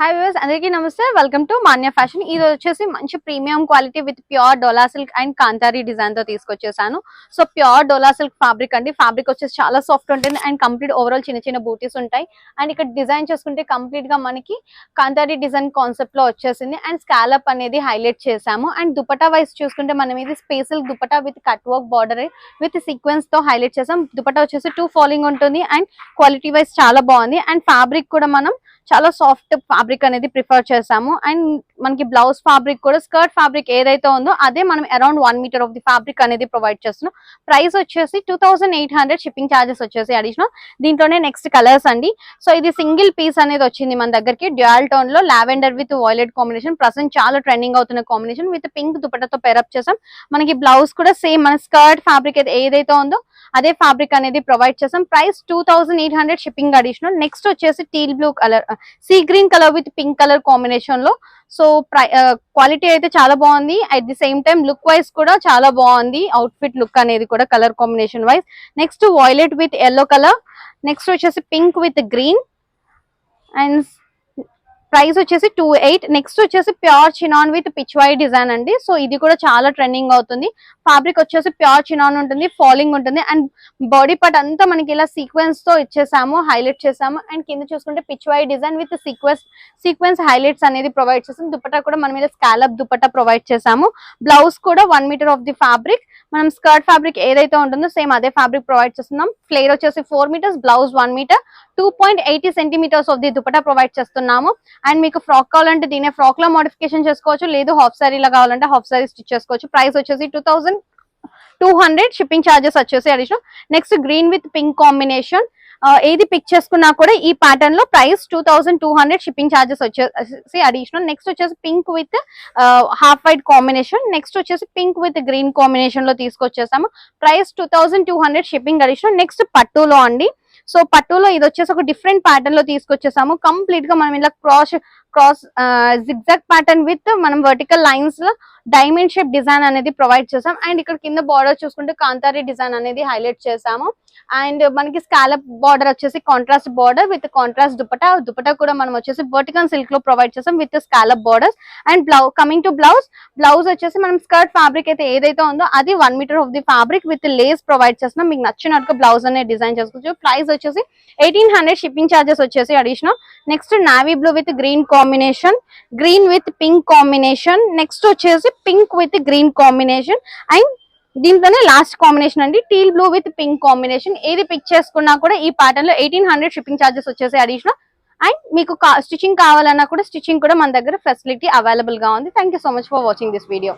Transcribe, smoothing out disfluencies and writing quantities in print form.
Hi viewers అందరికీ నమస్తే. Welcome to Manya fashion. ఇది వచ్చేసి మంచి premium quality with pure Dola silk and Kanthari design తో తీసుకొచ్చేసాను. So pure Dola silk fabric అండి. ఫ్యాబ్రిక్ వచ్చేసి చాలా సాఫ్ట్ ఉంటుంది అండ్ కంప్లీట్ ఓవరాల్ చిన్న చిన్న బూటీస్ ఉంటాయి. అండ్ ఇక్కడ డిజైన్ చేసుకుంటే కంప్లీట్ గా మనకి కాంతారీ డిజైన్ కాన్సెప్ట్ లో వచ్చేసింది అండ్ స్కాలప్ అనేది హైలైట్ చేసాము. అండ్ దుపట్టా వైస్ చూసుకుంటే మనం ఇది spatial dupatta with cut work border with sequence తో హైలైట్ చేసాం. దుపట్టా వచ్చేసి 2 ఫాలింగ్ ఉంటుంది అండ్ క్వాలిటీ వైస్ చాలా బాగుంది. అండ్ ఫ్యాబ్రిక్ కూడా మనం చాలా సాఫ్ట్ ఫ్యాబ్రిక్ అనేది ప్రిఫర్ చేసాము. అండ్ మనకి బ్లౌజ్ ఫ్యాబ్రిక్ కూడా స్కర్ట్ ఫ్యాబ్రిక్ ఏదైతే ఉందో అదే మనం around 1 metre of the fabric అనేది ప్రొవైడ్ చేస్తున్నాం. ప్రైస్ వచ్చేసి 2800 షిప్పింగ్ ఛార్జెస్ వచ్చేసి అడిషనల్. దీంట్లోనే నెక్స్ట్ కలర్స్ అండి. సో ఇది సింగిల్ పీస్ అనేది వచ్చింది మన దగ్గరికి డ్యూయల్ టోన్ లో lavender with violet combination. Present చాలా ట్రెండింగ్ అవుతున్న కాంబినేషన్ విత్ పింక్ దుపట్టాతో పేరప్ చేసాం. మనకి బ్లౌజ్ కూడా సేమ్ మన స్కర్ట్ ఫ్యాబ్రిక్ ఏదైతే ఉందో అదే ఫ్యాబ్రిక్ అనేది ప్రొవైడ్ చేసాం. Price 2800 shipping additional. నెక్స్ట్ వచ్చేసి teal blue colour sea green colour with pink colour combination లో. సో క్వాలిటీ అయితే చాలా బాగుంది. At the same time look wise కూడా చాలా బాగుంది. అవుట్ఫిట్ లుక్ అనేది కూడా colour combination wise. Next violet with yellow colour. Next వచ్చేసి pink with green and price వచ్చేసి 2800. నెక్స్ట్ వచ్చేసి pure chinon with pitch why design అండి. సో ఇది కూడా చాలా ట్రెండింగ్ అవుతుంది. ఫ్యాబ్రిక్ వచ్చేసి ప్యూర్ చినాన్ ఉంటుంది, ఫాలింగ్ ఉంటుంది అండ్ బాడీ పార్ట్ అంతా మనకి ఇలా సీక్వెన్స్ తో ఇచ్చేసాము, హైలైట్ చేసాము. అండ్ కింద చూసుకుంటే pitch why design with sequence highlights అనేది ప్రొవైడ్ చేసాము. దుపట్టా కూడా మన మీద స్కాలప్ దుపట్టా ప్రొవైడ్ చేసాము. బ్లౌజ్ కూడా 1 మీటర్ ఆఫ్ ది ఫ్యాబ్రిక్ మనం స్కర్ట్ ఫ్యాబ్రిక్ ఏదైతే ఉంటుందో సేమ్ అదే ఫ్యాబ్రిక్ ప్రొవైడ్ చేస్తున్నాం. ఫ్లేర్ వచ్చేసి 4 metres, blouse 1 metre, 2.80 centimetres of the dupatta provide చేస్తున్నాము. అండ్ మీకు ఫ్రాక్ కావాలంటే దీనే ఫ్రాక్ లో మోడిఫికేషన్ చేసుకోవచ్చు, లేదు హాఫ్ సారీ లా కావాలంటే హాఫ్ సారీ స్టిచ్ చేసుకోవచ్చు. ప్రైస్ వచ్చేసి 2200 షిప్పింగ్ ఛార్జెస్ వచ్చేసి additional. Next green with pink combination. ఏది పిక్ చేసుకున్నా కూడా ఈ ప్యాటర్న్ లో ప్రైస్ 2200 షిప్పింగ్ ఛార్జెస్ వచ్చేసి అడిషనల్. నెక్స్ట్ వచ్చేసి pink with half white combination. Next వచ్చేసి పింక్ విత్ గ్రీన్ కాంబినేషన్ లో తీసుకొచ్చేసాము. Price 2200 shipping additional. నెక్స్ట్ పట్టులో అండి. సో పట్టులో ఇది వచ్చేసి ఒక డిఫరెంట్ ప్యాటర్న్ లో తీసుకొచ్చేసాము. కంప్లీట్ గా మనం ఇలా క్రాస్ జిగ్జాగ్ ప్యాటర్న్ విత్ మనం వర్టికల్ లైన్స్ లో డైమండ్ షేప్ డిజైన్ అనేది ప్రొవైడ్ చేసాం. అండ్ ఇక్కడ కింద బార్డర్ చూసుకుంటే కాంతారీ డిజైన్ అనేది హైలైట్ చేసాము. అండ్ మనకి స్కాలప్ బార్డర్ వచ్చేసి contrast border with contrast dupatta కూడా మనం వచ్చేసి వర్టికల్ సిల్క్ లో ప్రొవైడ్ చేసాం with scallop borders. And coming to blouse వచ్చేసి మనం స్కర్ట్ ఫ్యాబ్రిక్ అయితే ఏదైతే ఉందో అది 1 metre of the fabric with lace provide చేస్తున్నాం. మీకు నచ్చినట్టుగా బ్లౌజ్ అనేది డిజైన్ చేసుకోవచ్చు. ప్రైస్ వచ్చేసి 1800 షిప్పింగ్ ఛార్జెస్ వచ్చేసి additional. Next navy blue with green combination, green with pink combination. Next వచ్చేసి pink with green combination. And దీంట్లోనే లాస్ట్ కాంబినేషన్ అండి teal blue with pink combination. ఏది పిక్ చేసుకున్నా కూడా ఈ ప్యాటర్న్ లో 1800 షిప్పింగ్ ఛార్జెస్ వచ్చేసి అడిషనల్. అండ్ మీకు స్టిచ్చింగ్ కావాలన్నా కూడా స్టిచ్చింగ్ కూడా మన దగ్గర ఫెసిలిటీ అవైలబుల్ గా ఉంది. Thank you so much for watching this video.